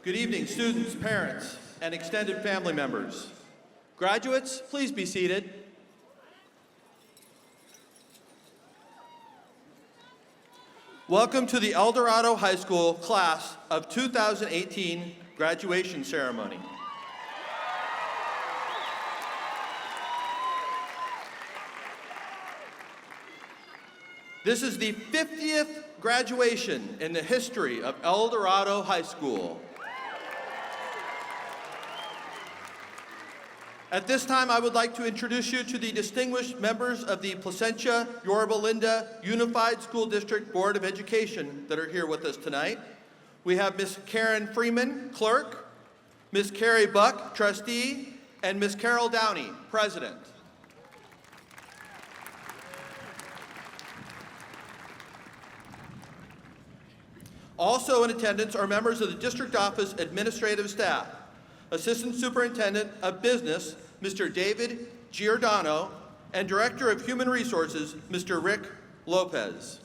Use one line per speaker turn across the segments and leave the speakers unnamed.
Good evening, students, parents, and extended family members. Graduates, please be seated. Welcome to the Dorado High School Class of 2018 graduation ceremony. This is the 50th graduation in the history of Dorado High School. At this time, I would like to introduce you to the distinguished members of the Placentia-Yorba Unified School District Board of Education that are here with us tonight. We have Ms. Karen Freeman, Clerk, Ms. Carrie Buck, Trustee, and Ms. Carol Downey, President. Also in attendance are members of the District Office Administrative Staff, Assistant Superintendent of Business, Mr. David Giordano, and Director of Human Resources, Mr. Rick Lopez.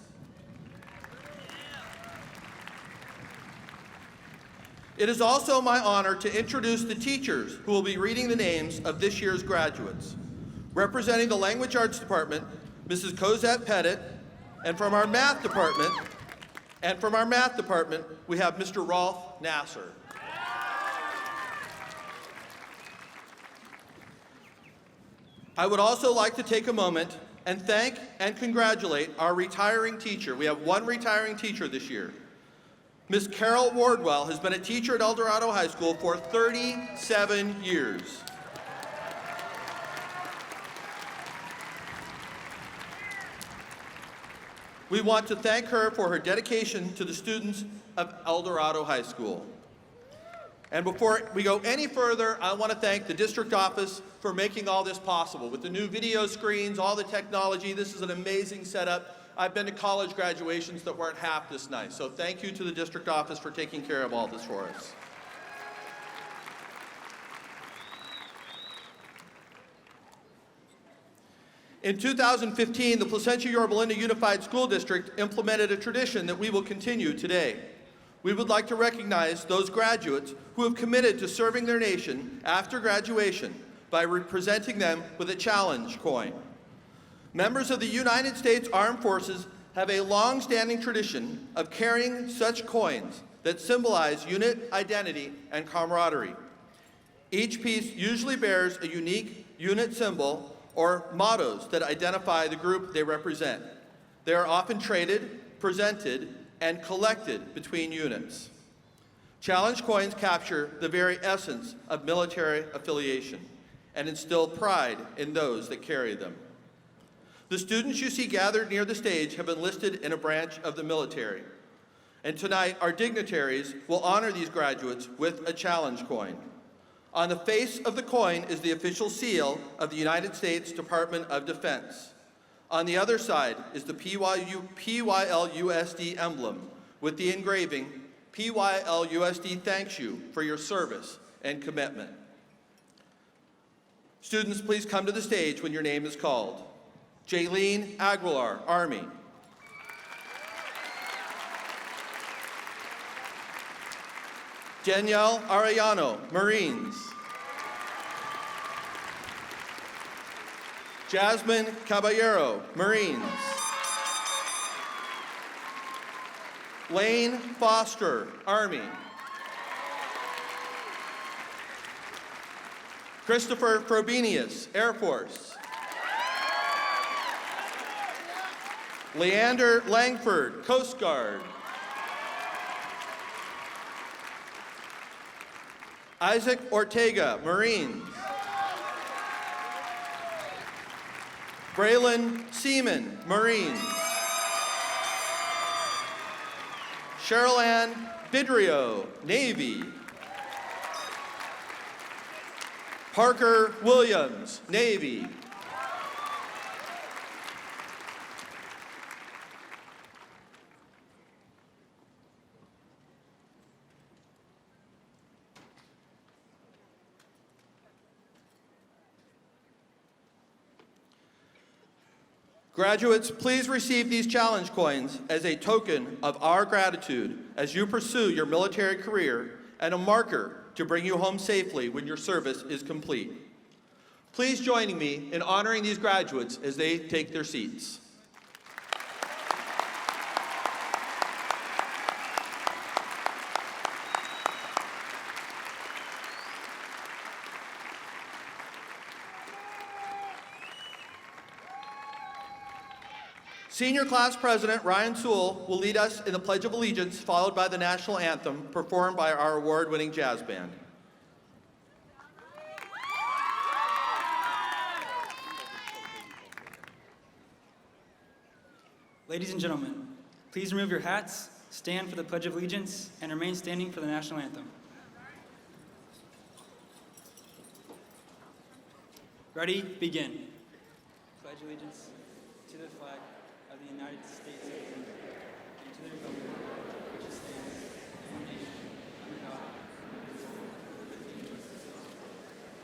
It is also my honor to introduce the teachers who will be reading the names of this year's graduates. Representing the Language Arts Department, Mrs. Cosette Pettit, and from our Math Department, we have Mr. Rolf Nasser. I would also like to take a moment and thank and congratulate our retiring teacher. We have one retiring teacher this year. Ms. Carol Wardwell has been a teacher at Dorado High School for 37 years. We want to thank her for her dedication to the students of Dorado High School. And before we go any further, I want to thank the district office for making all this possible. With the new video screens, all the technology, this is an amazing setup. I've been to college graduations that weren't half this nice. So thank you to the district office for taking care of all this for us. In 2015, the Placentia-Yorba Unified School District implemented a tradition that we will continue today. We would like to recognize those graduates who have committed to serving their nation after graduation by presenting them with a challenge coin. Members of the United States Armed Forces have a long-standing tradition of carrying such coins that symbolize unit identity and camaraderie. Each piece usually bears a unique unit symbol or mottos that identify the group they represent. They are often traded, presented, and collected between units. Challenge coins capture the very essence of military affiliation and instill pride in those that carry them. The students you see gathered near the stage have enlisted in a branch of the military. And tonight, our dignitaries will honor these graduates with a challenge coin. On the face of the coin is the official seal of the United States Department of Defense. On the other side is the PYLUSD emblem with the engraving, PYLUSD thanks you for your service and commitment. Students, please come to the stage when your name is called. Jaylene Aguilar, Army. Danielle Arellano, Marines. Jasmine Caballero, Marines. Lane Foster, Army. Christopher Frobenius, Air Force. Leander Langford, Coast Guard. Isaac Ortega, Marines. Braylon Seaman, Marines. Cheryl Ann Vidrio, Navy. Parker Williams, Navy. Graduates, please receive these challenge coins as a token of our gratitude as you pursue your military career and a marker to bring you home safely when your service is complete. Please join me in honoring these graduates as they take their seats. Senior Class President Ryan Sewell will lead us in the Pledge of Allegiance, followed by the National Anthem, performed by our award-winning jazz band.
Ladies and gentlemen, please remove your hats, stand for the Pledge of Allegiance, and remain standing for the National Anthem. Ready, begin. Pledge allegiance to the flag of the United States of America and to the republic which stands one nation under God, indivisible, with liberty and justice for all.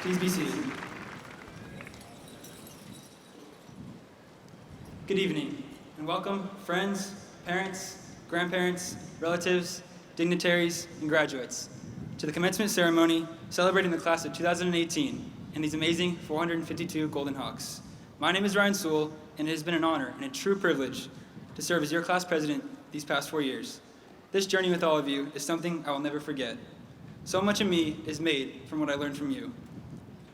Please be seated. Good evening, and welcome, friends, parents, grandparents, relatives, dignitaries, and graduates, to the commencement ceremony celebrating the class of 2018 and these amazing 452 Golden Hawks. My name is Ryan Sewell, and it has been an honor and a true privilege to serve as your class president these past 4 years. This journey with all of you is something I will never forget. So much of me is made from what I learned from you.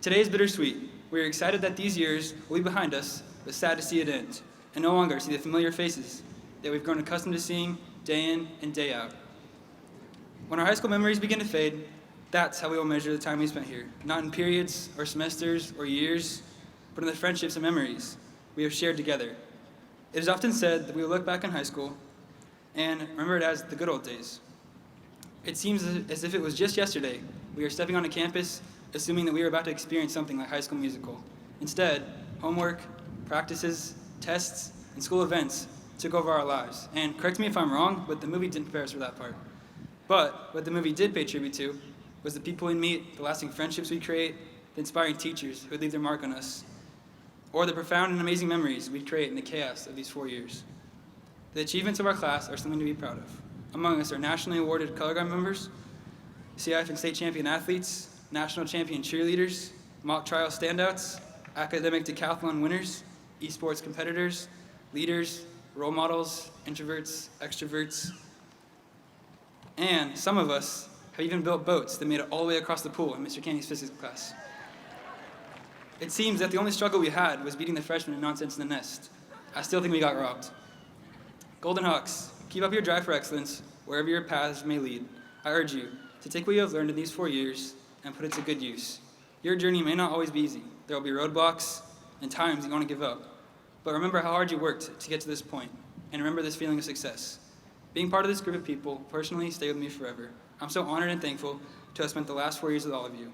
Today is bittersweet. We are excited that these years will be behind us, but sad to see it end, and no longer see the familiar faces that we've grown accustomed to seeing day in and day out. When our high school memories begin to fade, that's how we will measure the time we spent here, not in periods or semesters or years, but in the friendships and memories we have shared together. It is often said that we will look back on high school and remember it as the good old days. It seems as if it was just yesterday we were stepping onto campus assuming that we were about to experience something like High School Musical. Instead, homework, practices, tests, and school events took over our lives. And correct me if I'm wrong, but the movie didn't prepare us for that part. But what the movie did pay tribute to was the people we meet, the lasting friendships we create, the inspiring teachers who would leave their mark on us, or the profound and amazing memories we create in the chaos of these 4 years. The achievements of our class are something to be proud of. Among us are nationally awarded color guard members, CIF and state champion athletes, national champion cheerleaders, mock trial standouts, academic decathlon winners, esports competitors, leaders, role models, introverts, extroverts, and some of us have even built boats that made it all the way across the pool in Mr. Candy's physics class. It seems that the only struggle we had was beating the freshmen in nonsense in the nest. I still think we got robbed. Golden Hawks, keep up your drive for excellence wherever your paths may lead. I urge you to take what you have learned in these 4 years and put it to good use. Your journey may not always be easy. There will be roadblocks and times you want to give up. But remember how hard you worked to get to this point, and remember this feeling of success. Being part of this group of people personally stayed with me forever. I'm so honored and thankful to have spent the last 4 years with all of you.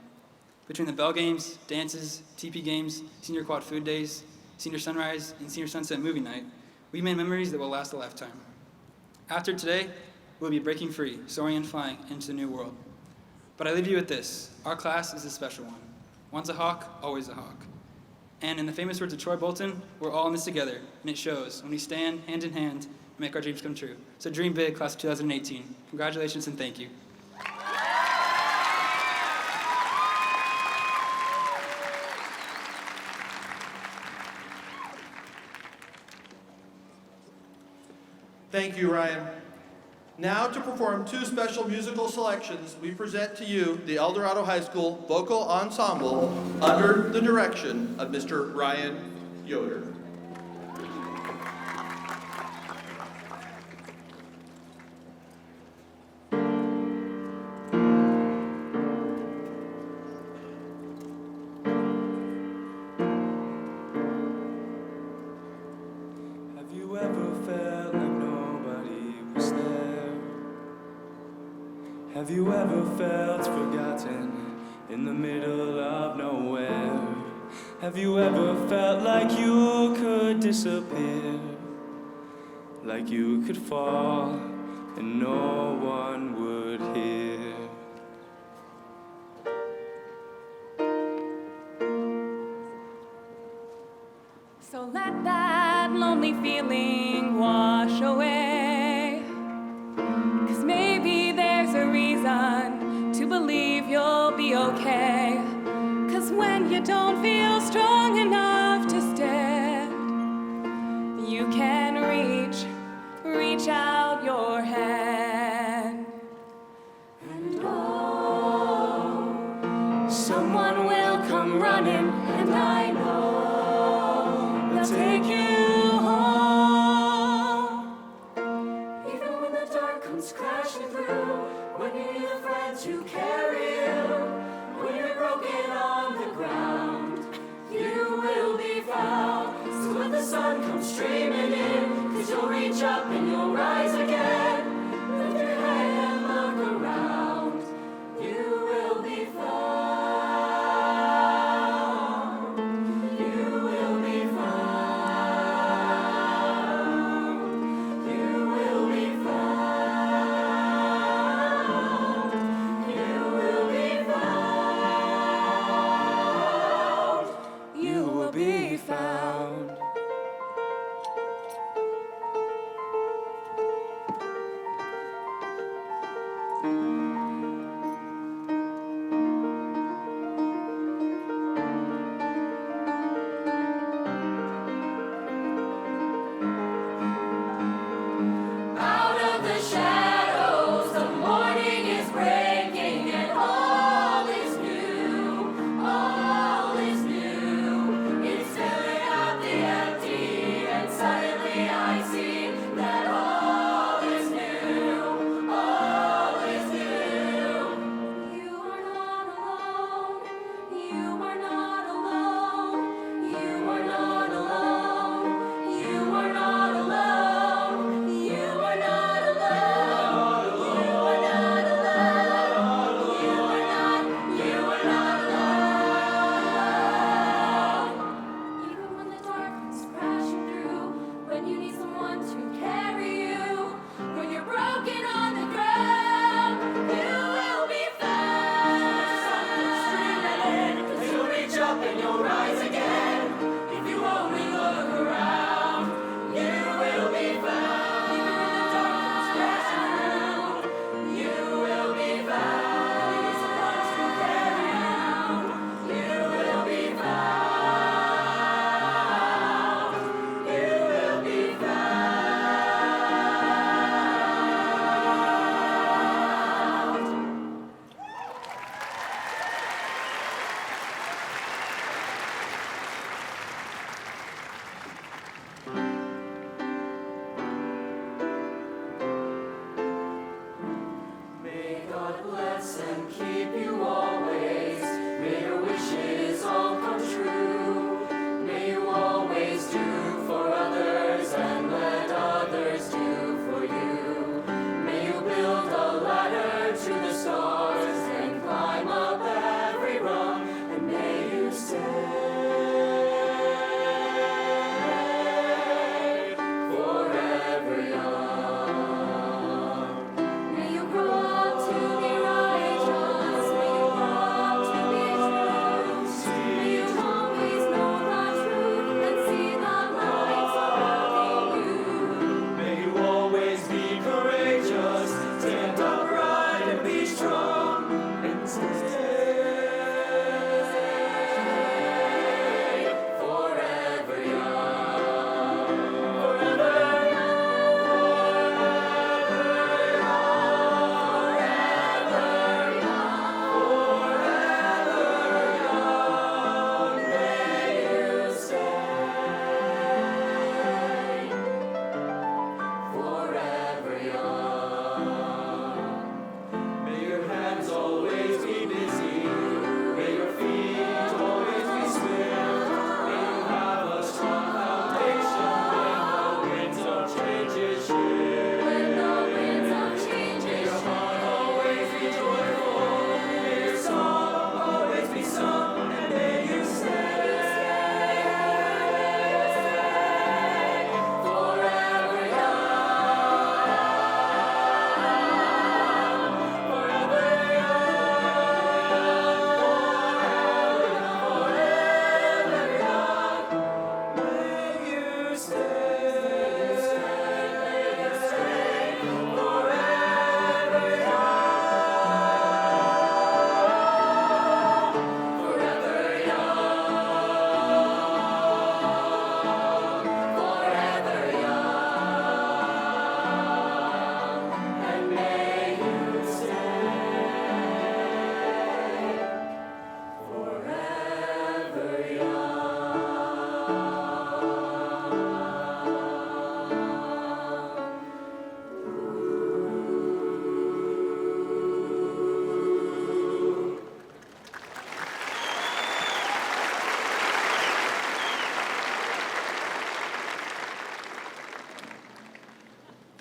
Between the bell games, dances, TP games, senior quad food days, senior sunrise, and senior sunset movie night, we made memories that will last a lifetime. After today, we'll be breaking free, soaring and flying into the new world. But I leave you with this. Our class is a special one. Once a hawk, always a hawk. And in the famous words of Troy Bolton, we're all in this together, and it shows when we stand hand in hand and make our dreams come true. So dream big, class of 2018. Congratulations and thank you.
Thank you, Ryan. Now to perform two special musical selections, we present to you the El Dorado High School Vocal Ensemble under the direction of Mr. Ryan Yoder.
Have you ever felt like nobody was there? Have you ever felt forgotten in the middle of nowhere? Have you ever felt like you could disappear? Like you could fall and no one would hear?
So let that lonely feeling wash away. 'Cause maybe there's a reason to believe you'll be okay. 'Cause when you don't feel strong enough to stand, you can reach out your hand. And oh, someone will come running, and I know they'll take you home. Even when the dark comes crashing through, when you need a friend to carry you, when you're broken on the ground, you will be found. So when the sun comes streaming in, 'cause you'll reach up and you'll rise again. Lift your head and look around, you will be found. You will be found. You will be found. You will be found. You will be found. Out of the shadows, the morning is breaking, and all is new, all is new. It's filling up the empty, and suddenly I see that all is new, all is new.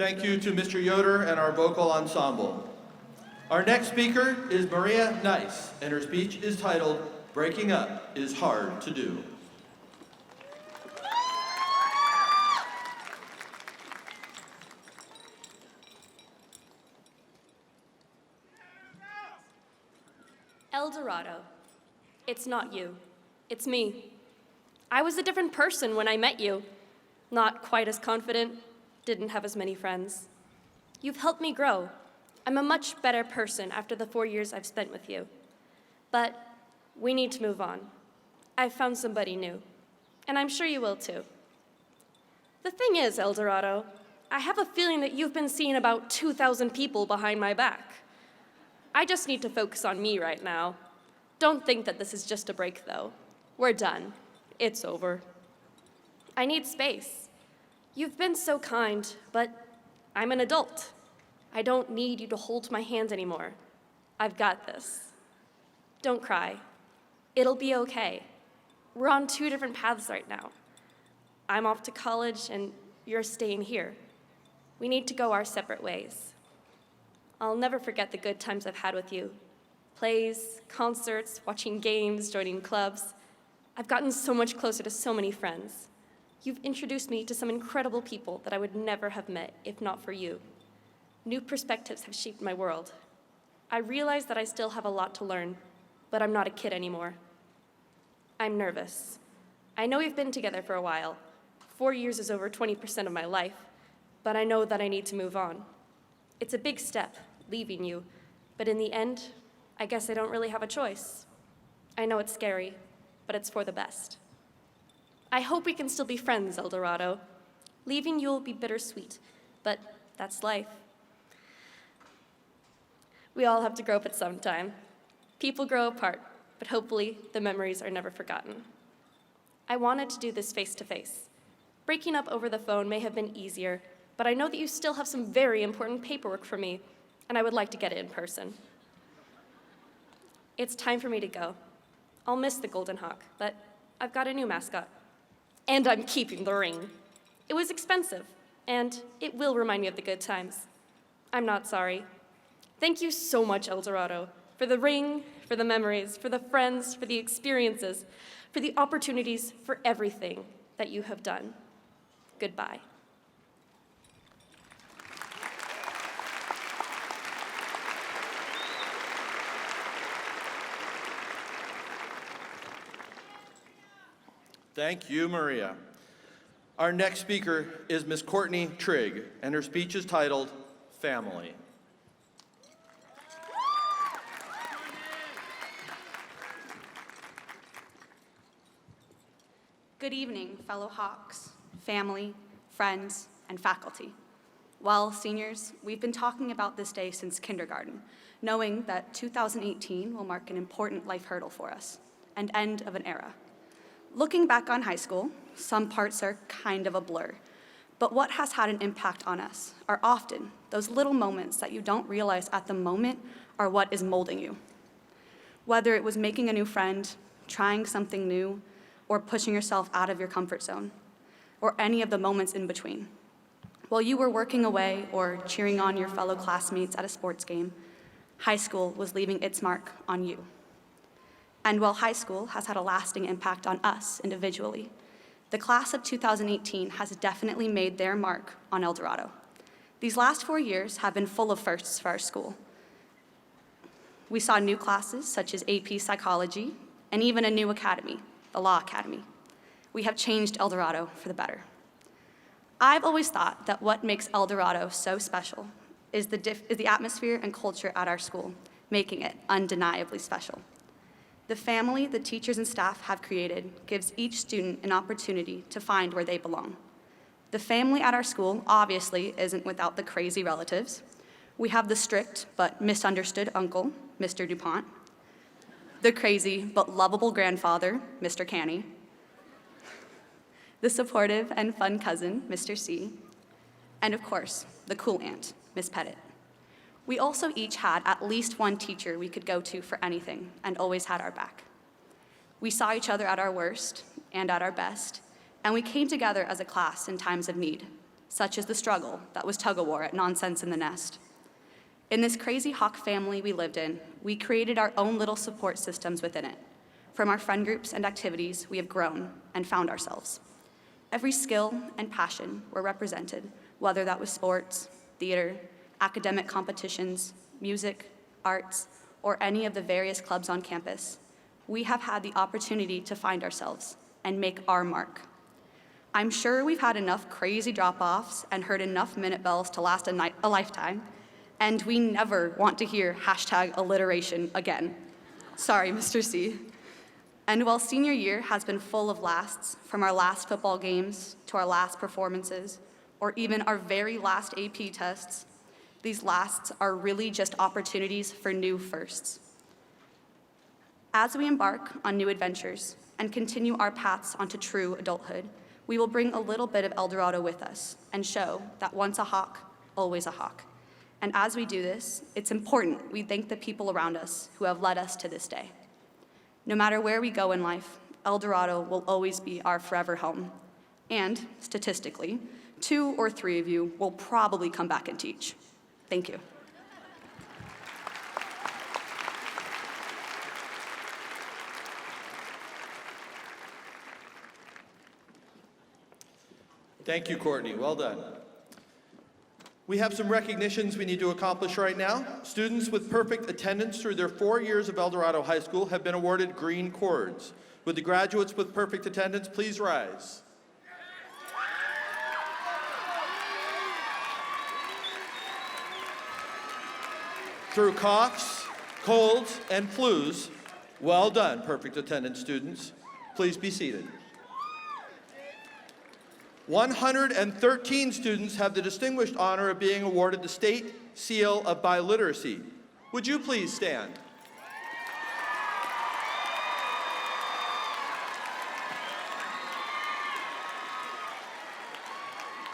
Thank you to Mr. Yoder and our vocal ensemble. Our next speaker is Maria Nice, and her speech is titled, "Breaking Up is Hard to Do."
El Dorado. It's not you. It's me. I was a different person when I met you. Not quite as confident, didn't have as many friends. You've helped me grow. I'm a much better person after the 4 years I've spent with you. But we need to move on. I've found somebody new, and I'm sure you will too. The thing is, El Dorado, I have a feeling that you've been seeing about 2,000 people behind my back. I just need to focus on me right now. Don't think that this is just a break, though. We're done. It's over. I need space. You've been so kind, but I'm an adult. I don't need you to hold my hand anymore. I've got this. Don't cry. It'll be okay. We're on 2 different paths right now. I'm off to college, and you're staying here. We need to go our separate ways. I'll never forget the good times I've had with you. Plays, concerts, watching games, joining clubs. I've gotten so much closer to so many friends. You've introduced me to some incredible people that I would never have met if not for you. New perspectives have shaped my world. I realize that I still have a lot to learn, but I'm not a kid anymore. I'm nervous. I know we've been together for a while. 4 years is over 20% of my life, but I know that I need to move on. It's a big step, leaving you, but in the end, I guess I don't really have a choice. I know it's scary, but it's for the best. I hope we can still be friends, El Dorado. Leaving you will be bittersweet, but that's life. We all have to grow up at some time. People grow apart, but hopefully the memories are never forgotten. I wanted to do this face-to-face. Breaking up over the phone may have been easier, but I know that you still have some very important paperwork for me, and I would like to get it in person. It's time for me to go. I'll miss the Golden Hawk, but I've got a new mascot. And I'm keeping the ring. It was expensive, and it will remind me of the good times. I'm not sorry. Thank you so much, El Dorado, for the ring, for the memories, for the friends, for the experiences, for the opportunities, for everything that you have done. Goodbye.
Thank you, Maria. Our next speaker is Miss Courtney Trigg, and her speech is titled, "Family."
Good evening, fellow Hawks, family, friends, and faculty. Well, seniors, we've been talking about this day since kindergarten, knowing that 2018 will mark an important life hurdle for us, and end of an era. Looking back on high school, some parts are kind of a blur, but what has had an impact on us are often those little moments that you don't realize at the moment are what is molding you. Whether it was making a new friend, trying something new, or pushing yourself out of your comfort zone, or any of the moments in between. While you were working away or cheering on your fellow classmates at a sports game, high school was leaving its mark on you. And while high school has had a lasting impact on us individually, the class of 2018 has definitely made their mark on El Dorado. These last 4 years have been full of firsts for our school. We saw new classes such as AP Psychology and even a new academy, the Law Academy. We have changed El Dorado for the better. I've always thought that what makes El Dorado so special is the atmosphere and culture at our school, making it undeniably special. The family the teachers and staff have created gives each student an opportunity to find where they belong. The family at our school obviously isn't without the crazy relatives. We have the strict but misunderstood uncle, Mr. DuPont, the crazy but lovable grandfather, Mr. Canny, the supportive and fun cousin, Mr. C, and of course, the cool aunt, Miss Pettit. We also each had at least one teacher we could go to for anything and always had our back. We saw each other at our worst and at our best, and we came together as a class in times of need. such as the struggle that was tug-of-war at Nonsense in the Nest. In this crazy Hawk family we lived in, we created our own little support systems within it. From our friend groups and activities, we have grown and found ourselves. Every skill and passion were represented, whether that was sports, theater, academic competitions, music, arts, or any of the various clubs on campus. We have had the opportunity to find ourselves and make our mark. I'm sure we've had enough crazy drop-offs and heard enough minute bells to last a lifetime, and we never want to hear #alliteration again. Sorry, Mr. C. And while senior year has been full of lasts, from our last football games to our last performances, or even our very last AP tests, these lasts are really just opportunities for new firsts. As we embark on new adventures and continue our paths onto true adulthood, we will bring a little bit of El Dorado with us and show that once a Hawk, always a Hawk. And as we do this, it's important we thank the people around us who have led us to this day. No matter where we go in life, El Dorado will always be our forever home. And, statistically, 2 or 3 of you will probably come back and teach. Thank you.
Thank you, Courtney. Well done. We have some recognitions we need to accomplish right now. Students with perfect attendance through their 4 years of El Dorado High School have been awarded green cords. Would the graduates with perfect attendance please rise? Through coughs, colds, and flus, well done, perfect attendance students. Please be seated. 113 students have the distinguished honor of being awarded the State Seal of Biliteracy. Would you please stand?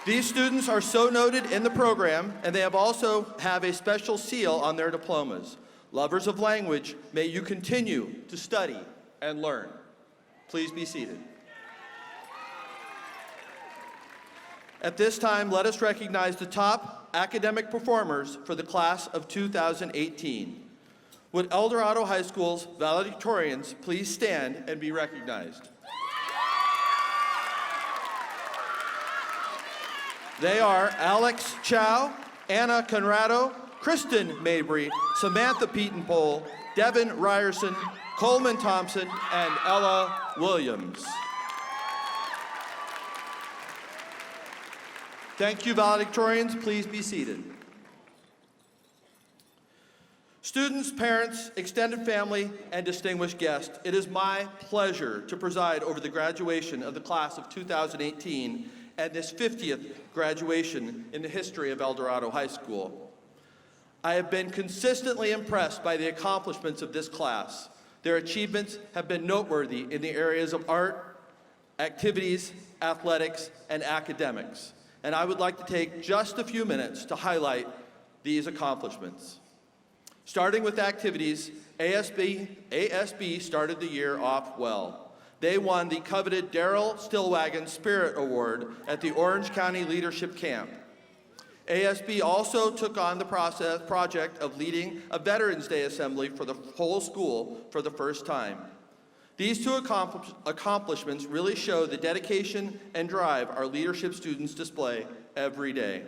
These students are so noted in the program, and they also have a special seal on their diplomas. Lovers of language, may you continue to study and learn. Please be seated. At this time, let us recognize the top academic performers for the class of 2018. Would El Dorado High School's valedictorians please stand and be recognized? They are Alex Chow, Anna Conrado, Kristen Mabry, Samantha Pietenpole, Devin Ryerson, Coleman Thompson, and Ella Williams. Thank you, valedictorians. Please be seated. Students, parents, extended family, and distinguished guests, it is my pleasure to preside over the graduation of the class of 2018 and this 50th graduation in the history of El Dorado High School. I have been consistently impressed by the accomplishments of this class. Their achievements have been noteworthy in the areas of art, activities, athletics, and academics. And I would like to take just a few minutes to highlight these accomplishments. Starting with activities, ASB started the year off well. They won the coveted Darrell Stillwagon Spirit Award at the Orange County Leadership Camp. ASB also took on the project of leading a Veterans Day assembly for the whole school for the first time. These two accomplishments really show the dedication and drive our leadership students display every day.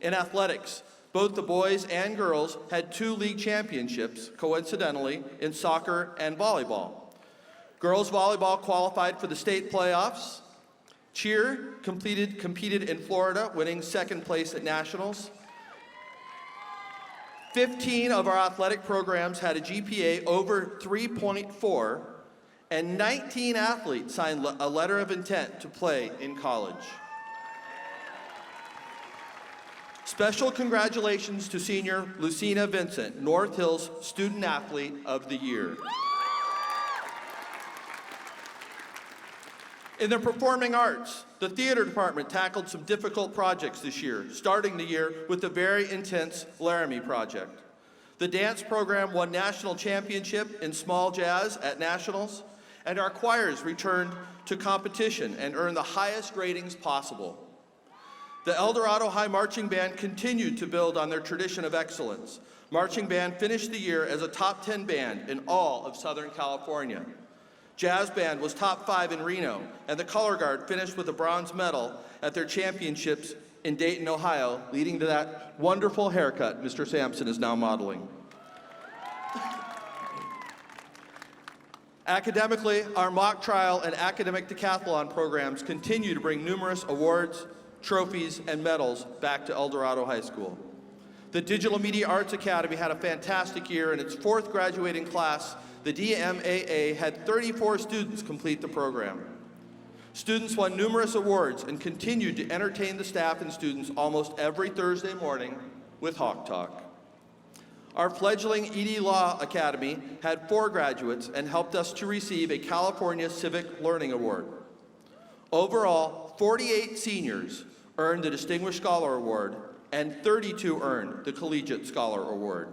In athletics, both the boys and girls had 2 league championships, coincidentally, in soccer and volleyball. Girls volleyball qualified for the state playoffs. Cheer competed in Florida, winning 2nd place at nationals. 15 of our athletic programs had a GPA over 3.4, and 19 athletes signed a letter of intent to play in college. Special congratulations to senior Lucina Vincent, North Hills Student Athlete of the Year. In the performing arts, the theater department tackled some difficult projects this year, starting the year with the very intense Laramie project. The dance program won national championship in small jazz at nationals, and our choirs returned to competition and earned the highest ratings possible. The El Dorado High Marching Band continued to build on their tradition of excellence. Marching Band finished the year as a top 10 band in all of Southern California. Jazz Band was top 5 in Reno, and the Color Guard finished with a bronze medal at their championships in Dayton, Ohio, leading to that wonderful haircut Mr. SAMSON is now modeling. Academically, our mock trial and academic decathlon programs continue to bring numerous awards, trophies, and medals back to El Dorado High School. The Digital Media Arts Academy had a fantastic year. In its 4th graduating class, the DMAA had 34 students complete the program. Students won numerous awards and continued to entertain the staff and students almost every Thursday morning with Hawk Talk. Our fledgling ED Law Academy had 4 graduates and helped us to receive a California Civic Learning Award. Overall, 48 seniors earned the Distinguished Scholar Award and 32 earned the Collegiate Scholar Award.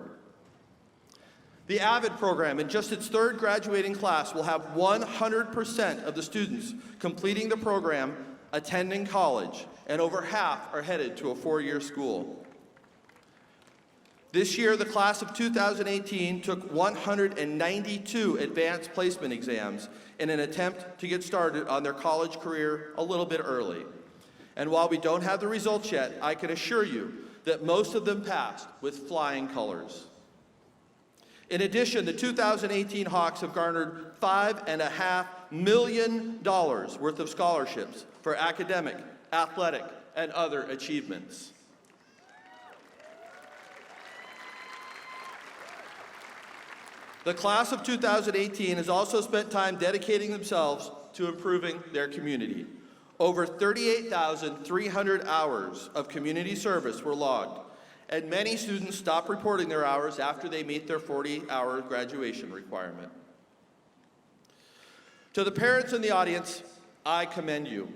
The AVID program, in just its 3rd graduating class, will have 100% of the students completing the program attending college, and over half are headed to a 4-year school. This year, the class of 2018 took 192 advanced placement exams in an attempt to get started on their college career a little bit early. And while we don't have the results yet, I can assure you that most of them passed with flying colors. In addition, the 2018 Hawks have garnered $5.5 million worth of scholarships for academic, athletic, and other achievements. The class of 2018 has also spent time dedicating themselves to improving their community. Over 38,300 hours of community service were logged, and many students stop reporting their hours after they meet their 40-hour graduation requirement. To the parents in the audience, I commend you.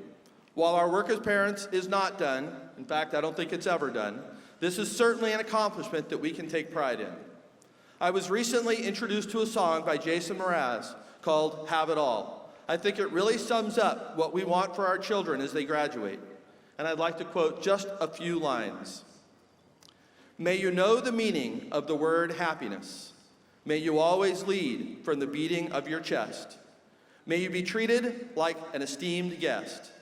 While our work as parents is not done, in fact, I don't think it's ever done, this is certainly an accomplishment that we can take pride in. I was recently introduced to a song by Jason Mraz called Have It All. I think it really sums up what we want for our children as they graduate. And I'd like to quote just a few lines. May you know the meaning of the word happiness. May you always lead from the beating of your chest. May you be treated like an esteemed guest.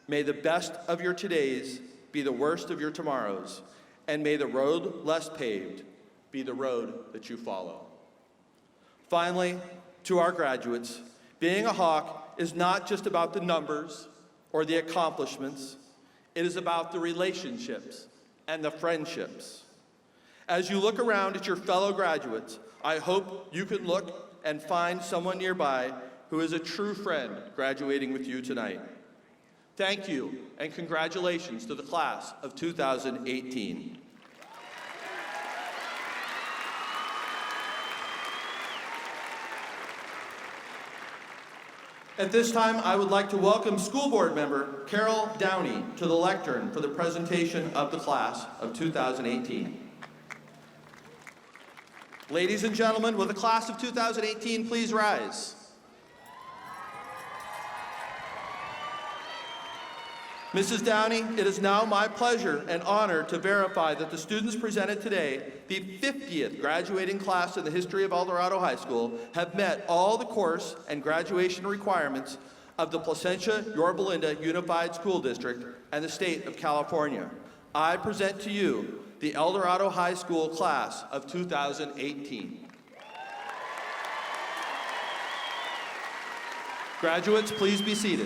May the best of your todays be the worst of your tomorrows. And may the road less paved be the road that you follow. Finally, to our graduates, being a Hawk is not just about the numbers or the accomplishments. It is about the relationships and the friendships. As you look around at your fellow graduates, I hope you can look and find someone nearby who is a true friend graduating with you tonight. Thank you, and congratulations to the class of 2018. At this time, I would like to welcome School Board Member Carol Downey to the lectern for the presentation of the class of 2018. Ladies and gentlemen, will the class of 2018 please rise? Mrs. Downey, it is now my pleasure and honor to verify that the students presented today, the 50th graduating class in the history of El Dorado High School, have met all the course and graduation requirements of the Placentia-Yorba Unified School District and the state of California. I present to you the El Dorado High School class of 2018. Graduates, please be seated.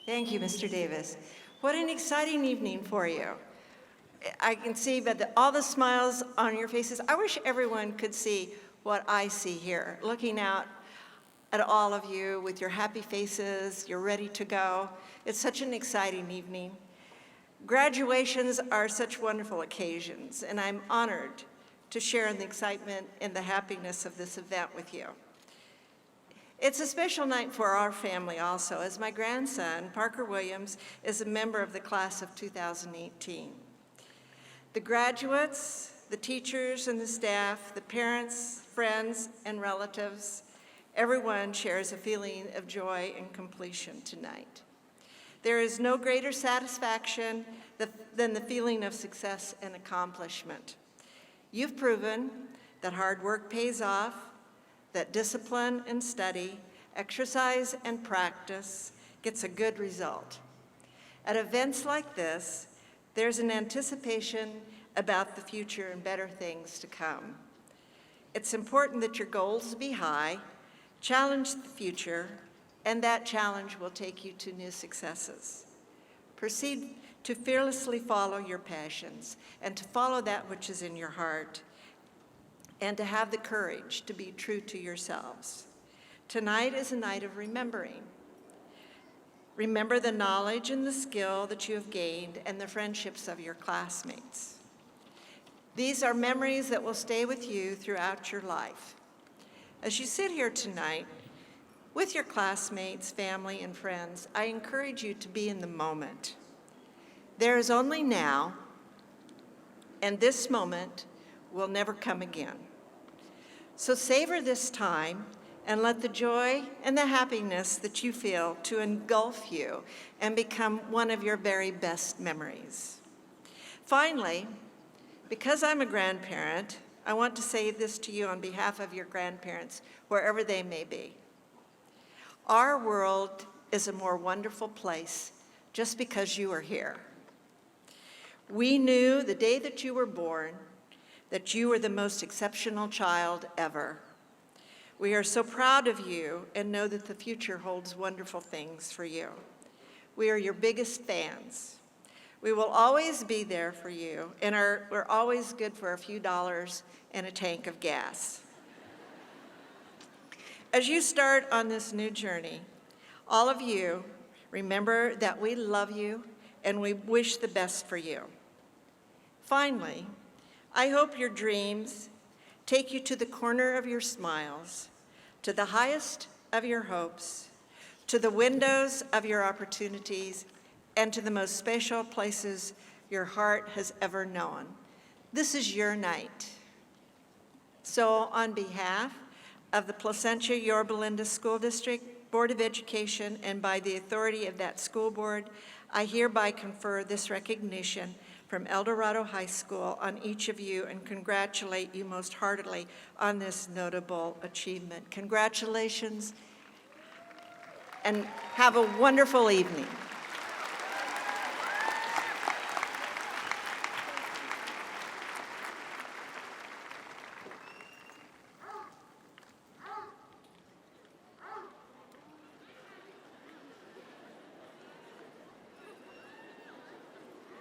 Thank you, Mr. Davis. What an exciting evening for you. I can see by all the smiles on your faces. I wish everyone could see what I see here, looking out at all of you with your happy faces, you're ready to go. It's such an exciting evening. Graduations are such wonderful occasions, and I'm honored to share in the excitement and the happiness of this event with you. It's a special night for our family also, as my grandson, Parker Williams, is a member of the class of 2018. The graduates, the teachers and the staff, the parents, friends, and relatives, everyone shares a feeling of joy and completion tonight. There is no greater satisfaction than the feeling of success and accomplishment. You've proven that hard work pays off, that discipline and study, exercise and practice gets a good result. At events like this, there's an anticipation about the future and better things to come. It's important that your goals be high, challenge the future, and that challenge will take you to new successes. Proceed to fearlessly follow your passions and to follow that which is in your heart, and to have the courage to be true to yourselves. Tonight is a night of remembering. Remember the knowledge and the skill that you have gained and the friendships of your classmates. These are memories that will stay with you throughout your life. As you sit here tonight with your classmates, family, and friends, I encourage you to be in the moment. There is only now, and this moment will never come again. So savor this time and let the joy and the happiness that you feel to engulf you and become one of your very best memories. Finally, because I'm a grandparent, I want to say this to you on behalf of your grandparents, wherever they may be. Our world is a more wonderful place just because you are here. We knew the day that you were born that you were the most exceptional child ever. We are so proud of you and know that the future holds wonderful things for you. We are your biggest fans. We will always be there for you, and we're always good for a few dollars and a tank of gas. As you start on this new journey, all of you, remember that we love you and we wish the best for you. Finally, I hope your dreams take you to the corner of your smiles, to the highest of your hopes, to the windows of your opportunities, and to the most special places your heart has ever known. This is your night. So on behalf of the Placentia-Yorba School District Board of Education and by the authority of that school board, I hereby confer this recognition from Dorado High School on each of you and congratulate you most heartily on this notable achievement. Congratulations and have a wonderful evening.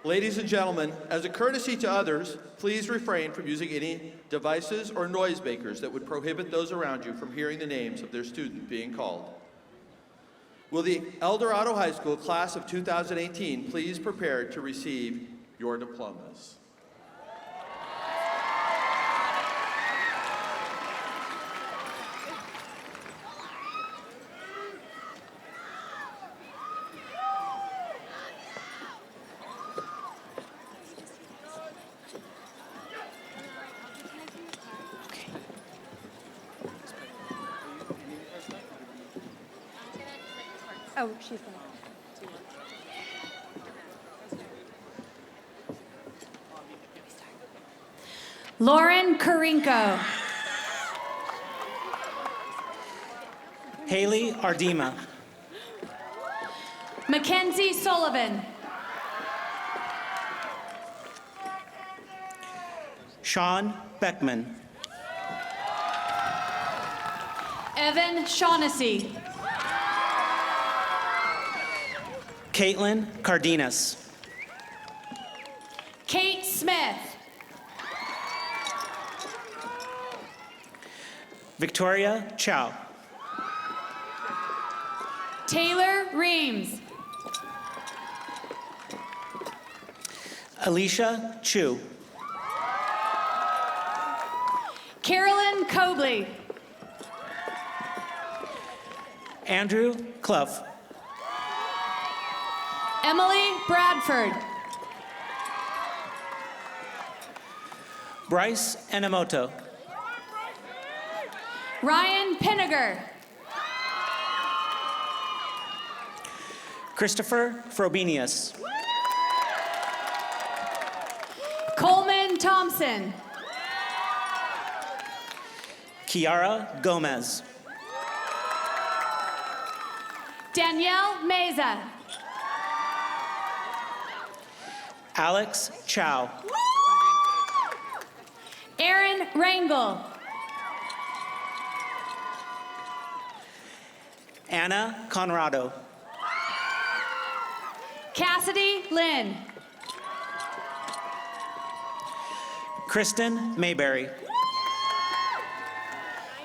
Ladies and gentlemen, as a courtesy to others, please refrain from using any devices or noisemakers that would prohibit those around you from hearing the names of their student being called. Will the Dorado High School class of 2018 please prepare to receive your diplomas?
Oh, she's gonna. Lauren Karinko.
Haley Ardema.
Mackenzie Sullivan.
Sean Beckman.
Evan Shaughnessy.
Caitlin Cardenas.
Kate Smith.
Victoria Chow.
Taylor Reams.
Alicia Chu.
Carolyn Cobley.
Andrew Clough.
Emily Bradford.
Bryce Enemoto.
Ryan Pinniger.
Christopher Frobenius.
Coleman Thompson.
Kiara Gomez.
Danielle Meza.
Alex Chow.
Aaron Rangel.
Anna Conrado.
Cassidy Lynn.
Kristen Mayberry.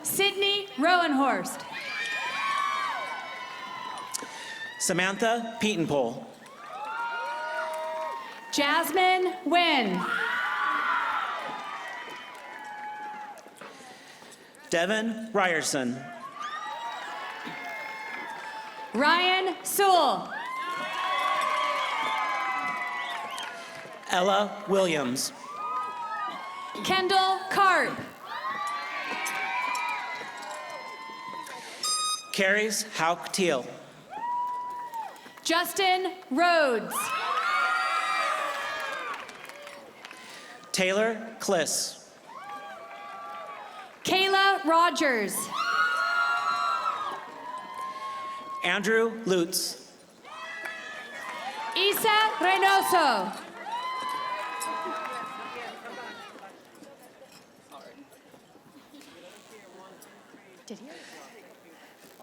Sydney Rowenhorst.
Samantha Petenpole.
Jasmine Wynn.
Devin Ryerson.
Ryan Sewell.
Ella Williams.
Kendall Karp.
Carries Hauk Teal.
Justin Rhodes.
Taylor Kliss.
Kayla Rogers.
Andrew Lutz.
Isa Reynoso.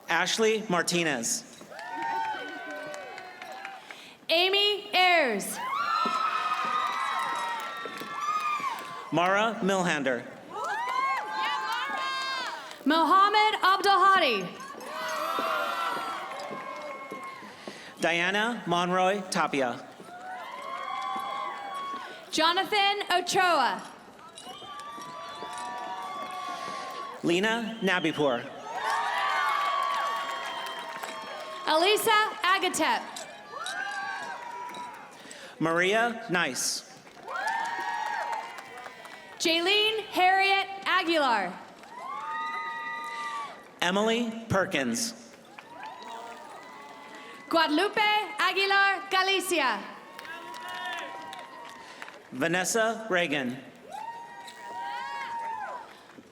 Ashley Martinez.
Amy Ayers.
Mara Milhander.
Mohammed Abdelhadi.
Diana Monroy Tapia.
Jonathan Ochoa.
Lena Nabipur.
Elisa Agatep.
Maria Nice.
Jaylene Harriet Aguilar.
Emily Perkins.
Guadalupe Aguilar Galicia.
Vanessa Reagan.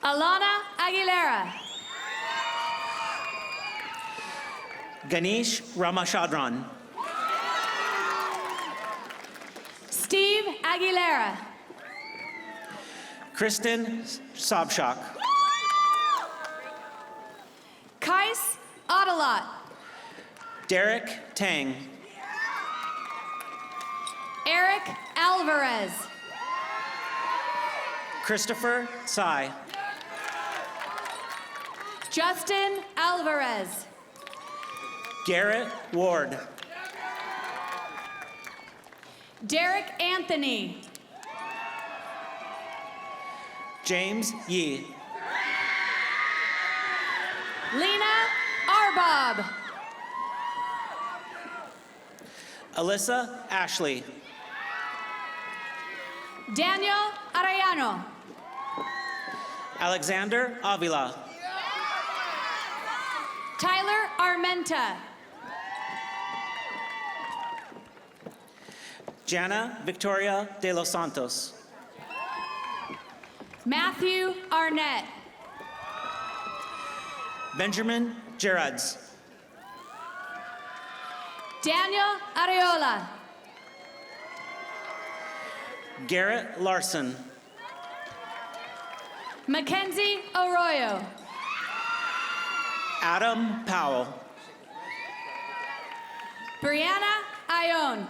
Alana Aguilera.
Ganesh Ramachandran.
Steve Aguilera.
Kristen Sobchak.
Kais Adelat.
Derek Tang.
Eric Alvarez.
Christopher Tsai.
Justin Alvarez.
Garrett Ward.
Derek Anthony.
James Yee.
Lena Arbob.
Alyssa Ashley.
Daniel Arellano.
Alexander Avila.
Tyler Armenta.
Jana Victoria de los Santos.
Matthew Arnett.
Benjamin Gerards.
Daniel Areola.
Garrett Larson.
Mackenzie Arroyo.
Adam Powell.
Brianna Ione.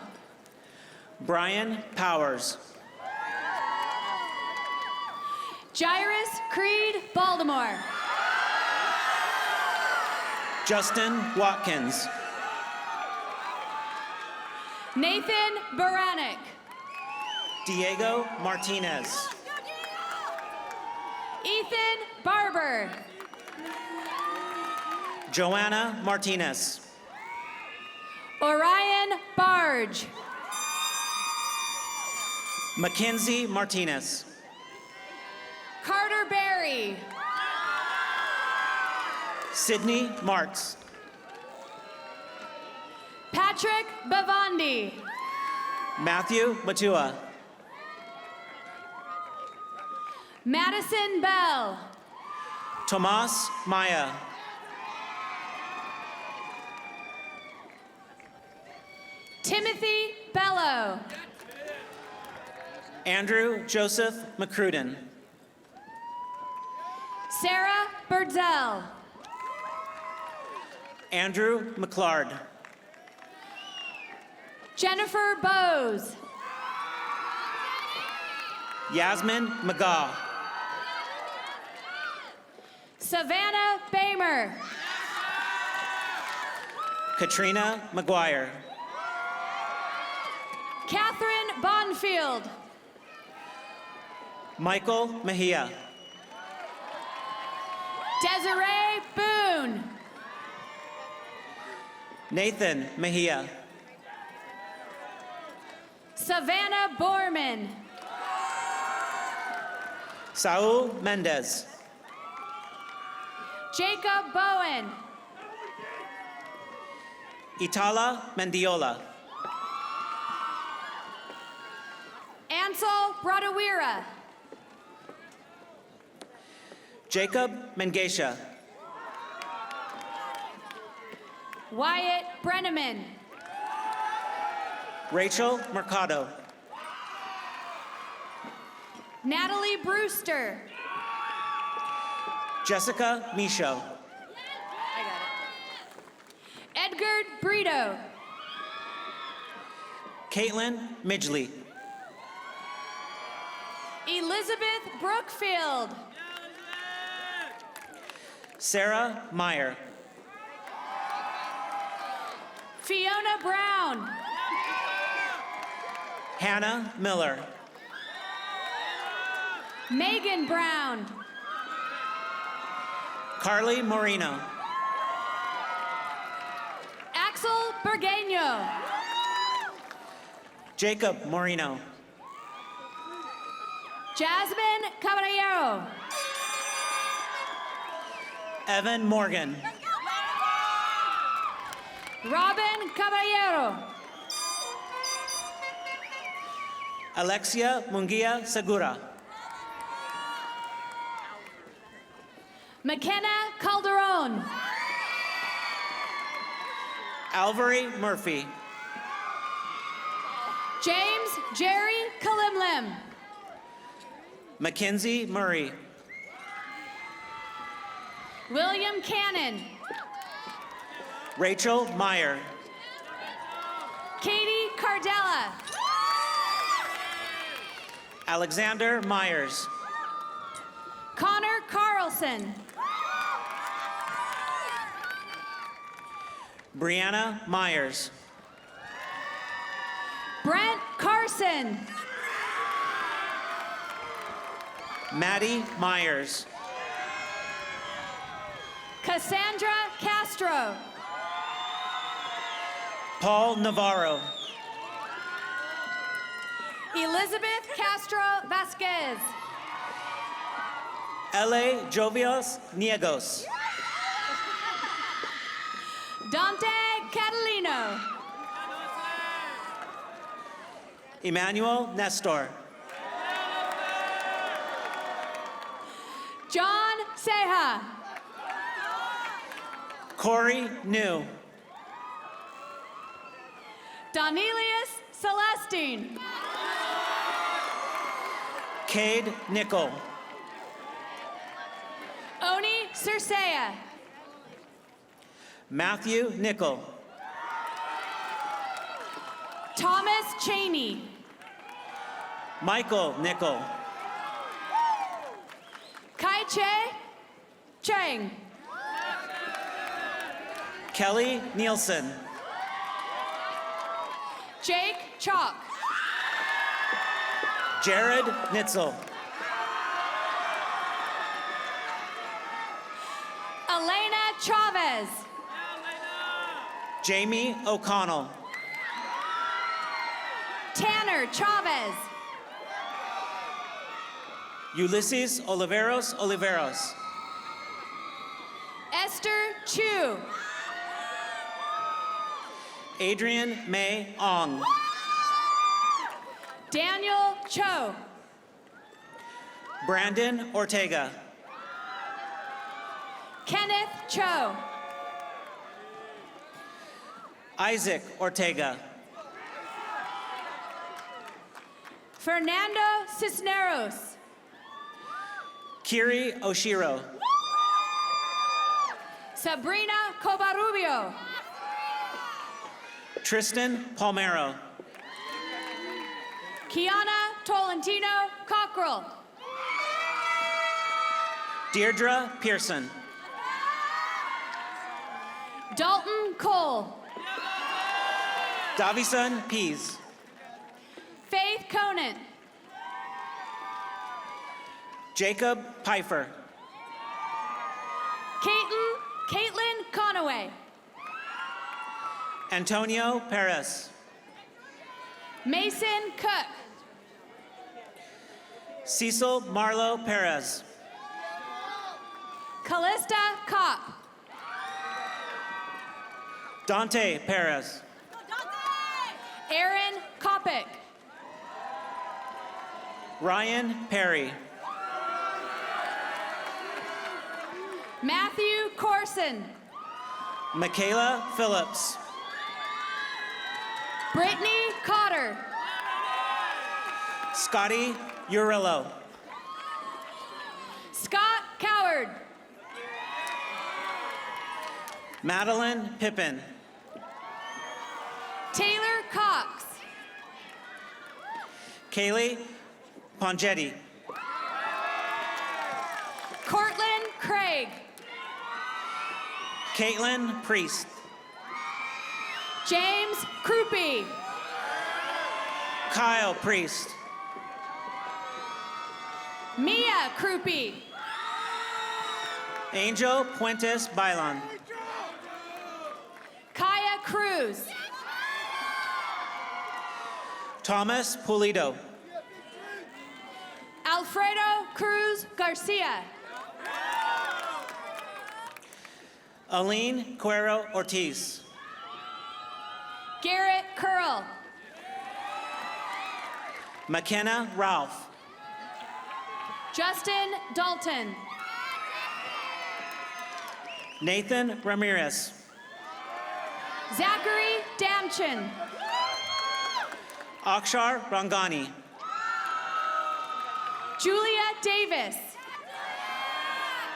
Brian Powers.
Jairus Creed Baltimore.
Justin Watkins.
Nathan Baranek.
Diego Martinez.
Ethan Barber.
Joanna Martinez.
Orion Barge.
Mackenzie Martinez.
Carter Berry.
Sydney Martz.
Patrick Bavandi.
Matthew Matua.
Madison Bell.
Tomas Maya.
Timothy Bello.
Andrew Joseph McCruden.
Sarah Birdzell.
Andrew McClard.
Jennifer Bowes.
Yasmin McGaw.
Savannah Bamer.
Katrina McGuire.
Catherine Bonfield.
Michael Mejia.
Desiree Boone.
Nathan Mejia.
Savannah Borman.
Saul Mendez.
Jacob Bowen.
Itala Mendiola.
Ansel Bradawira.
Jacob Mengesha.
Wyatt Brenneman.
Rachel Mercado.
Natalie Brewster.
Jessica Michaud.
Edgar Brito.
Caitlin Midgley.
Elizabeth Brookfield.
Sarah Meyer.
Fiona Brown.
Hannah Miller.
Megan Brown.
Carly Moreno.
Axel Burgueño.
Jacob Moreno.
Jasmine Caballero.
Evan Morgan.
Robin Caballero.
Alexia Munguia Segura.
McKenna Calderon.
Alvary Murphy.
James Jerry Kalimlim.
Mackenzie Murray.
William Cannon.
Rachel Meyer.
Katie Cardella.
Alexander Myers.
Connor Carlson.
Brianna Myers.
Brent Carson.
Maddie Myers.
Cassandra Castro.
Paul Navarro.
Elizabeth Castro Vasquez.
L.A. Jovios Niegos.
Dante Catalino.
Emmanuel Nestor.
John Seha.
Corey New.
Donelius Celestine.
Cade Nickel.
Oni Circea.
Matthew Nickel.
Thomas Cheney.
Michael Nickel.
Kai Che Chang.
Kelly Nielsen.
Jake Chalk.
Jared Nitzel.
Elena Chavez.
Jamie O'Connell.
Tanner Chavez.
Ulysses Oliveros.
Esther Chu.
Adrian May Ong.
Daniel Cho.
Brandon Ortega.
Kenneth Cho.
Isaac Ortega.
Fernando Cisneros.
Kiri Oshiro.
Sabrina Covarrubio.
Tristan Palmero.
Kiana Tolentino Cockrell.
Deirdre Pearson.
Dalton Cole.
Davison Pease.
Faith Conant.
Jacob Pfeiffer.
Caitlin Conaway.
Antonio Perez.
Mason Cook.
Cecil Marlo Perez.
Callista Kopp.
Dante Perez.
Aaron Kopic.
Ryan Perry.
Matthew Corson.
Michaela Phillips.
Brittany Cotter.
Scotty Urillo.
Scott Coward.
Madeline Pippin.
Taylor Cox.
Kaylee Pongetti.
Cortland Craig.
Caitlin Priest.
James Krupe.
Kyle Priest.
Mia Krupe.
Angel Puentes Bailon.
Kaya Cruz.
Thomas Pulido.
Alfredo Cruz Garcia.
Aline Cuero Ortiz.
Garrett Curl.
McKenna Ralph.
Justin Dalton.
Nathan Ramirez.
Zachary Damchin.
Akshar Rangani.
Julia Davis.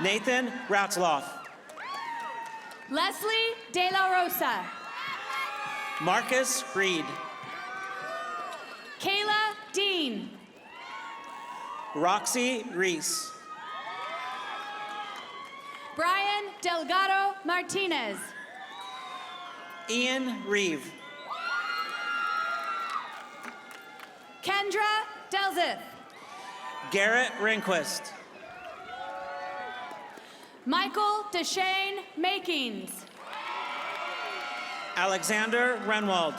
Nathan Ratzloff.
Leslie De La Rosa.
Marcus Reed.
Kayla Dean.
Roxy Reese.
Brian Delgado Martinez.
Ian Reeve.
Kendra Delzith.
Garrett Rehnquist.
Michael Deshane Makings.
Alexander Renwald.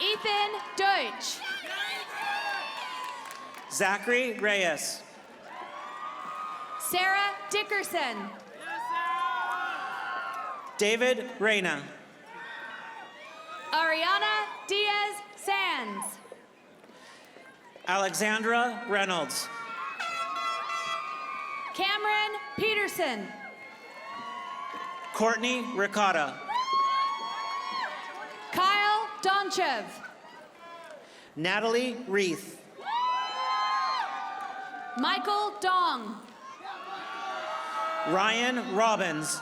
Ethan Deutsch.
Zachary Reyes.
Sarah Dickerson.
David Reyna.
Ariana Diaz Sands.
Alexandra Reynolds.
Cameron Peterson.
Courtney Ricotta.
Kyle Donchev.
Natalie Reith.
Michael Dong.
Ryan Robbins.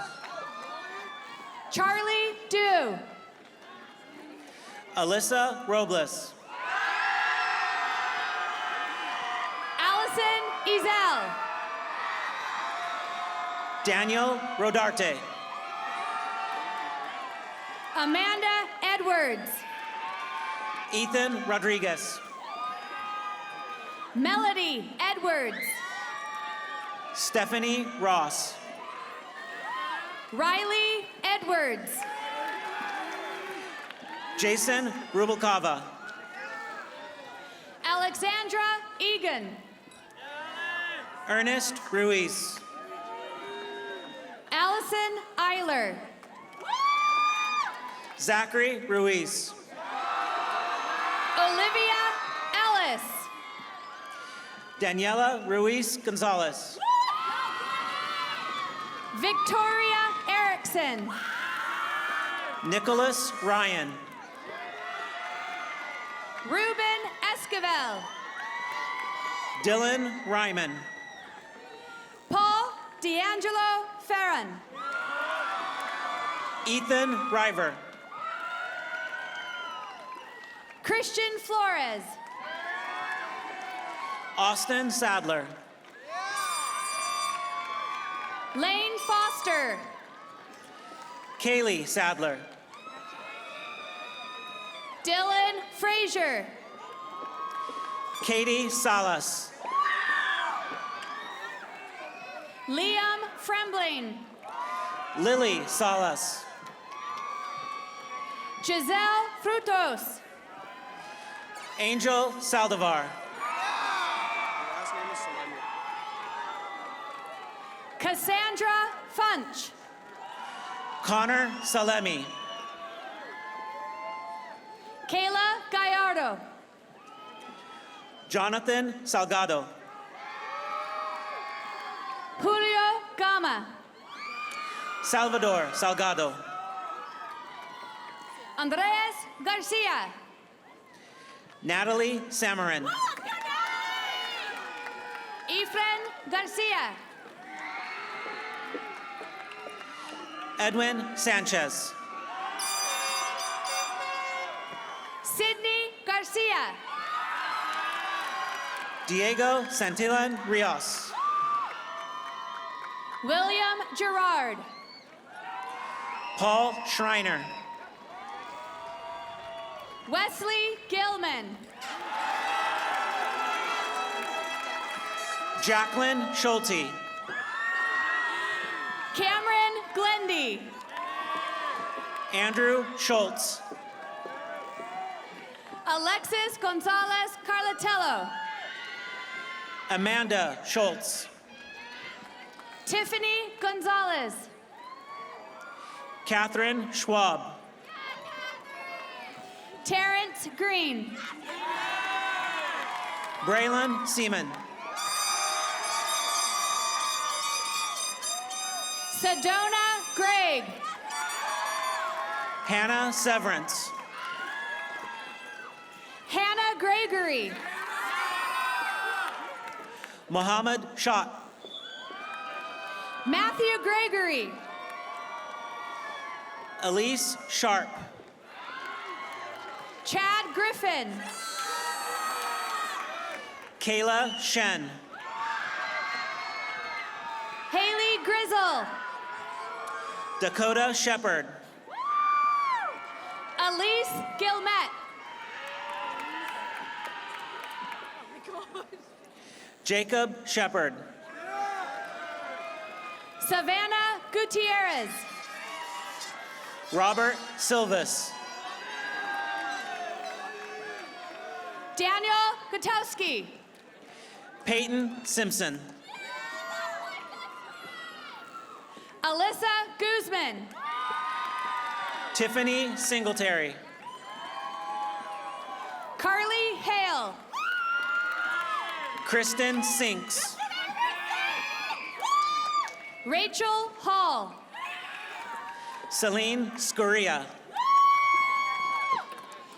Charlie Dew.
Alyssa Robles.
Allison Ezel.
Daniel Rodarte.
Amanda Edwards.
Ethan Rodriguez.
Melody Edwards.
Stephanie Ross.
Riley Edwards.
Jason Rubalcava.
Alexandra Egan.
Ernest Ruiz. Zachary Ruiz.
Olivia Ellis.
Daniela Ruiz Gonzalez.
Victoria Erickson.
Nicholas Ryan.
Ruben Esquivel.
Dylan Ryman.
Paul D'Angelo Farron.
Ethan River.
Christian Flores.
Austin Sadler.
Lane Foster.
Kaylee Sadler.
Dylan Frazier.
Katie Salas.
Liam Frembling.
Lily Salas.
Giselle Frutos.
Angel Saldivar.
Cassandra Funch.
Connor Salemi.
Kayla Gallardo.
Jonathan Salgado.
Julio Gama.
Salvador Salgado.
Andres Garcia.
Natalie Samarin.
Efren Garcia.
Edwin Sanchez.
Sydney Garcia.
Diego Santillan Rios.
William Gerard.
Paul Schreiner.
Wesley Gilman.
Jacqueline Schulte.
Cameron Glendy.
Andrew Schultz.
Alexis Gonzalez Carlatello.
Amanda Schultz.
Tiffany Gonzalez.
Catherine Schwab.
Terrence Green.
Braylon Seaman.
Sedona Gregg.
Hannah Severance.
Hannah Gregory.
Mohammed Shot.
Matthew Gregory.
Elise Sharp.
Chad Griffin.
Kayla Shen.
Haley Grizzle.
Dakota Shepard.
Elise Gilmet.
Jacob Shepard.
Savannah Gutierrez.
Robert Silvas.
Daniel Gutowski.
Peyton Simpson.
Alyssa Guzman.
Tiffany Singletary.
Carly Hale.
Kristen Sinks.
Rachel Hall.
Celine Scoria.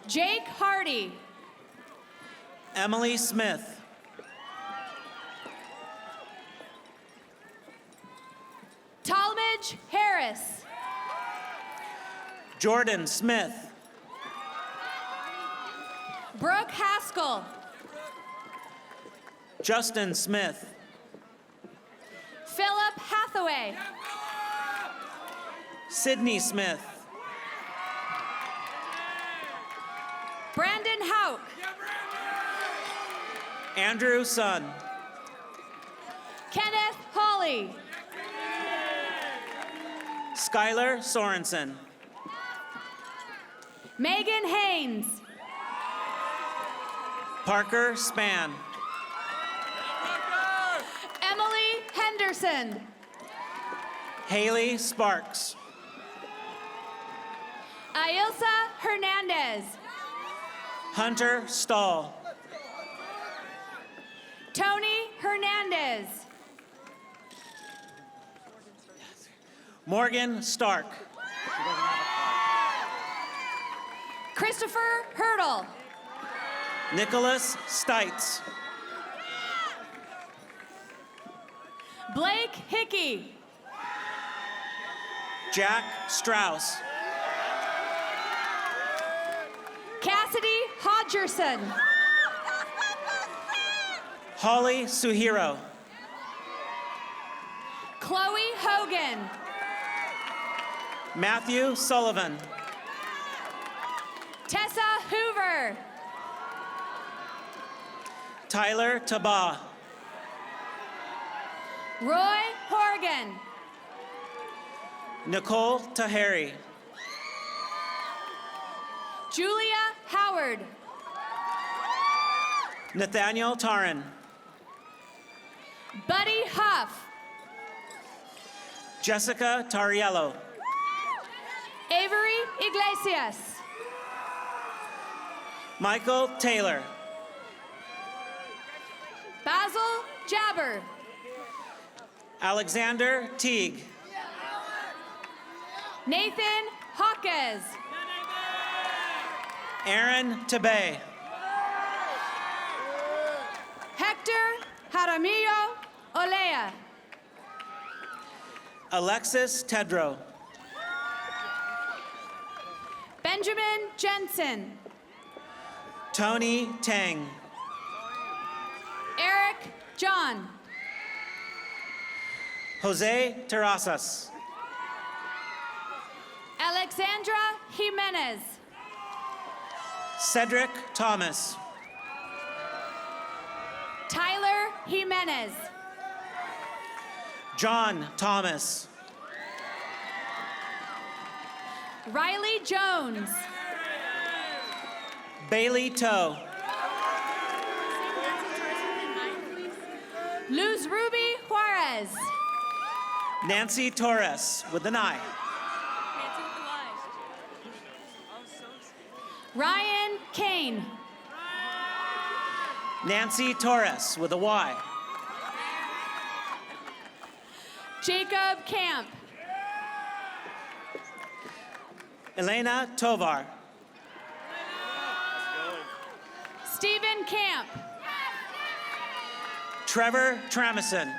Jake Hardy.
Emily Smith.
Talmadge Harris.
Jordan Smith.
Brooke Haskell.
Justin Smith.
Philip Hathaway.
Sydney Smith.
Brandon Hauk.
Andrew Sun.
Kenneth Hawley.
Skylar Sorensen.
Megan Haynes.
Parker Span.
Emily Henderson.
Haley Sparks.
Ailsa Hernandez.
Hunter Stahl.
Tony Hernandez.
Morgan Stark.
Christopher Hurdle.
Nicholas Stites.
Blake Hickey.
Jack Strauss.
Cassidy Hodgerson.
Holly Suhiro.
Chloe Hogan.
Matthew Sullivan.
Tessa Hoover.
Tyler Tabah.
Roy Horgan.
Nicole Taheri.
Julia Howard.
Nathaniel Taran.
Buddy Huff.
Jessica Tariello.
Avery Iglesias.
Michael Taylor.
Basil Jabber.
Alexander Teague.
Nathan Hawkes.
Aaron Tabay.
Hector Jaramillo Olea.
Alexis Tedrow.
Benjamin Jensen.
Tony Tang.
Eric John.
Jose Terrazas.
Alexandra Jimenez.
Cedric Thomas.
Tyler Jimenez.
John Thomas.
Riley Jones.
Bailey Toe.
Luz Ruby Juarez.
Nancy Torres with an I.
Ryan Kane.
Nancy Torres with a Y.
Jacob Camp.
Elena Tovar.
Stephen Camp.
Trevor Tramison.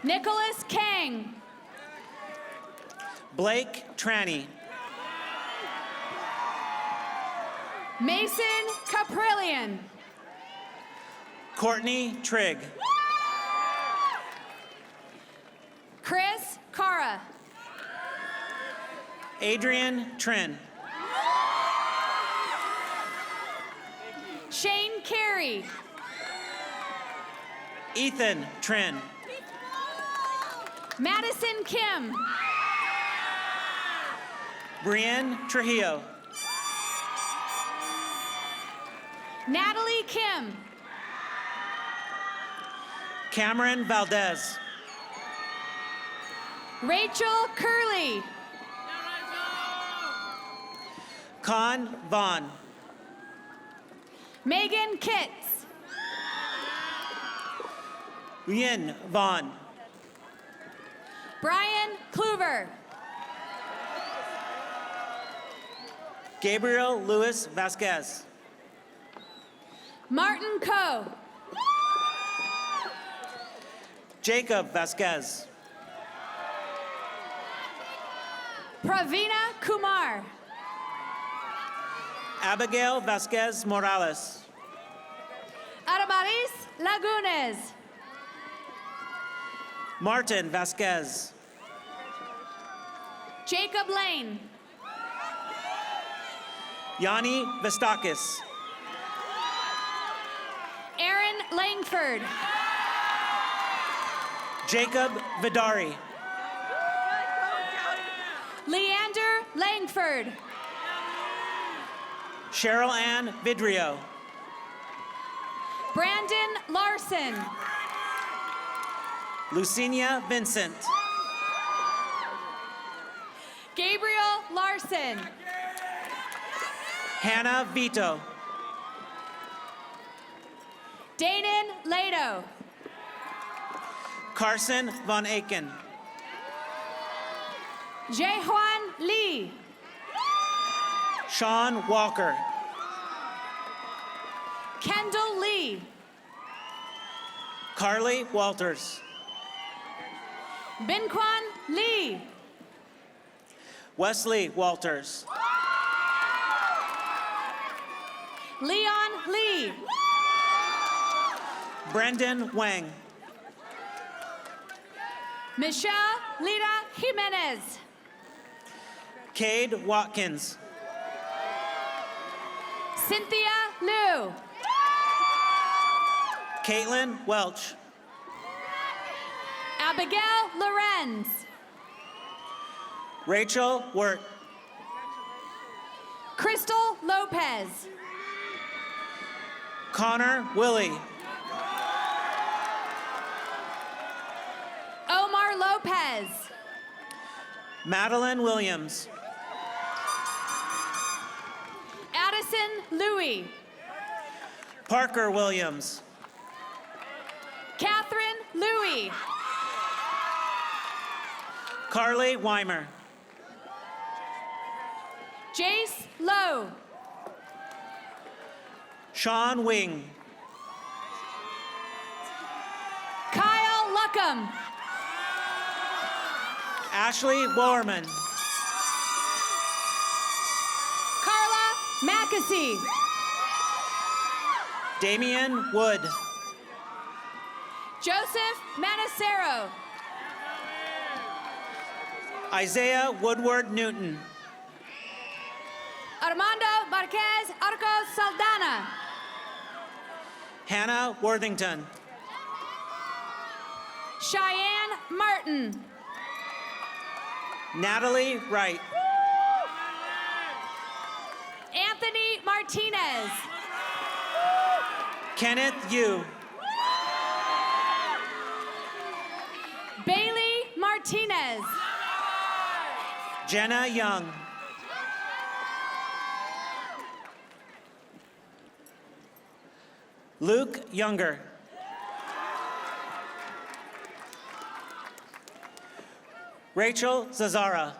Nicholas Kang.
Blake Tranny.
Mason Caprillion.
Courtney Trigg.
Chris Cara.
Adrian Trin.
Shane Carey.
Ethan Trin.
Madison Kim.
Brienne Trujillo.
Natalie Kim.
Cameron Valdez.
Rachel Curley.
Con Vaughn.
Megan Kitts.
Yin Vaughn.
Brian Kluver.
Gabriel Luis Vasquez.
Martin Coe.
Jacob Vasquez.
Pravina Kumar.
Abigail Vasquez Morales.
Aramaris Lagunes.
Martin Vasquez.
Jacob Lane.
Yanni Vestakis.
Aaron Langford.
Jacob Vidari.
Leander Langford.
Cheryl Ann Vidrio.
Brandon Larson.
Lucinia Vincent.
Gabriel
Larson.
Hannah Vito.
Danon Lado.
Carson Von Aken.
Jaejuan Lee.
Sean Walker.
Kendall Lee.
Carly Walters.
Binquan Lee.
Wesley Walters.
Leon Lee.
Brendan Wang.
Michelle Lita Jimenez.
Cade Watkins.
Cynthia Liu.
Caitlin Welch.
Abigail Lorenz.
Rachel Wirt.
Crystal Lopez.
Connor Willie.
Omar Lopez.
Madeline Williams.
Addison Louie.
Parker Williams.
Catherine Louie.
Carly Weimer.
Jace Lowe.
Sean Wing.
Kyle Luckham.
Ashley Bowerman.
Carla Mackesy.
Damian Wood.
Joseph Manacero.
Isaiah Woodward Newton.
Armando Marquez Arcos Saldana.
Hannah Worthington.
Cheyenne Martin.
Natalie Wright.
Anthony Martinez.
Kenneth Yu.
Bailey Martinez.
Jenna Young. Luke Younger. Rachel Zazara.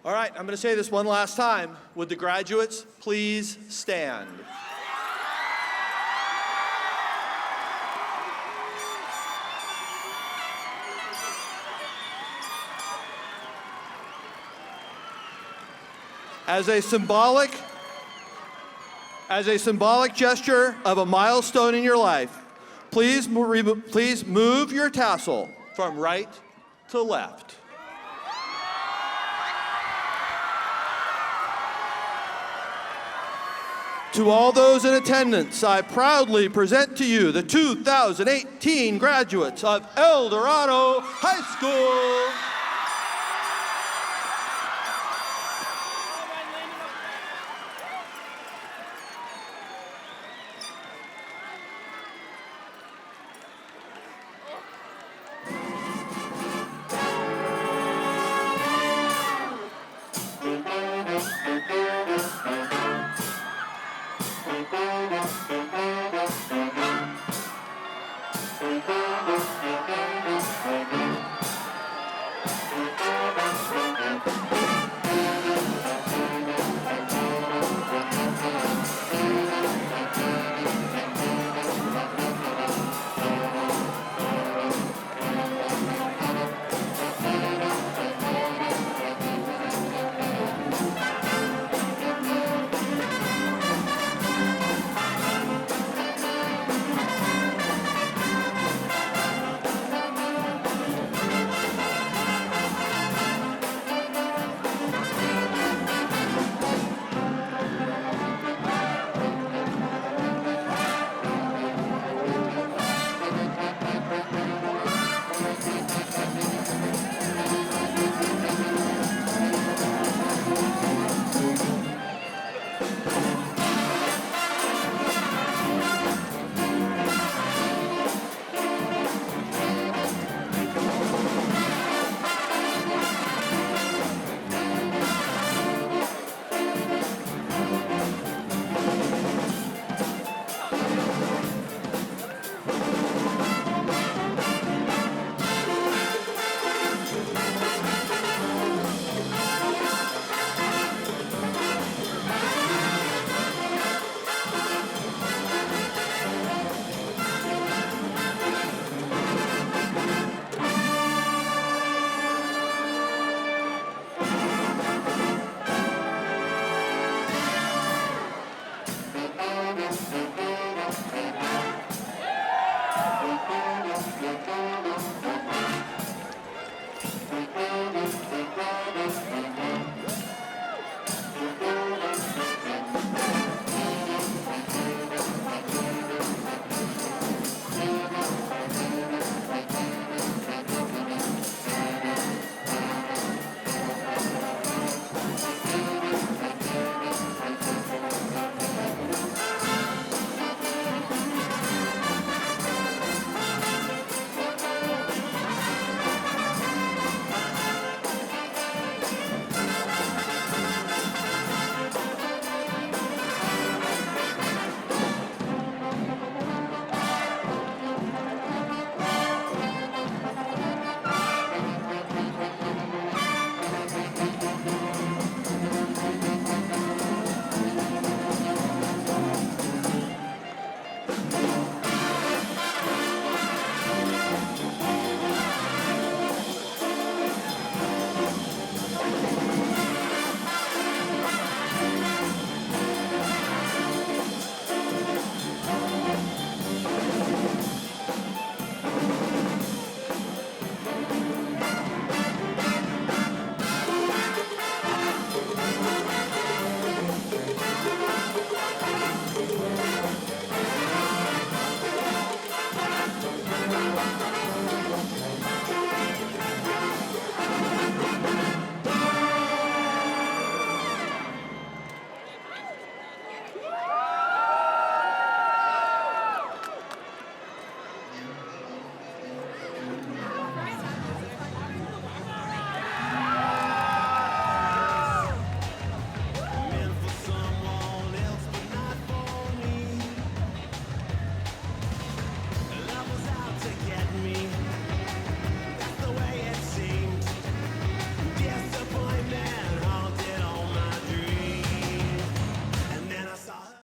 All right, I'm going to say this one last time. Would the graduates please stand? As a symbolic gesture of a milestone in your life, please move your tassel from right to left. To all those in attendance, I proudly present to you the 2018 graduates of El Dorado High School.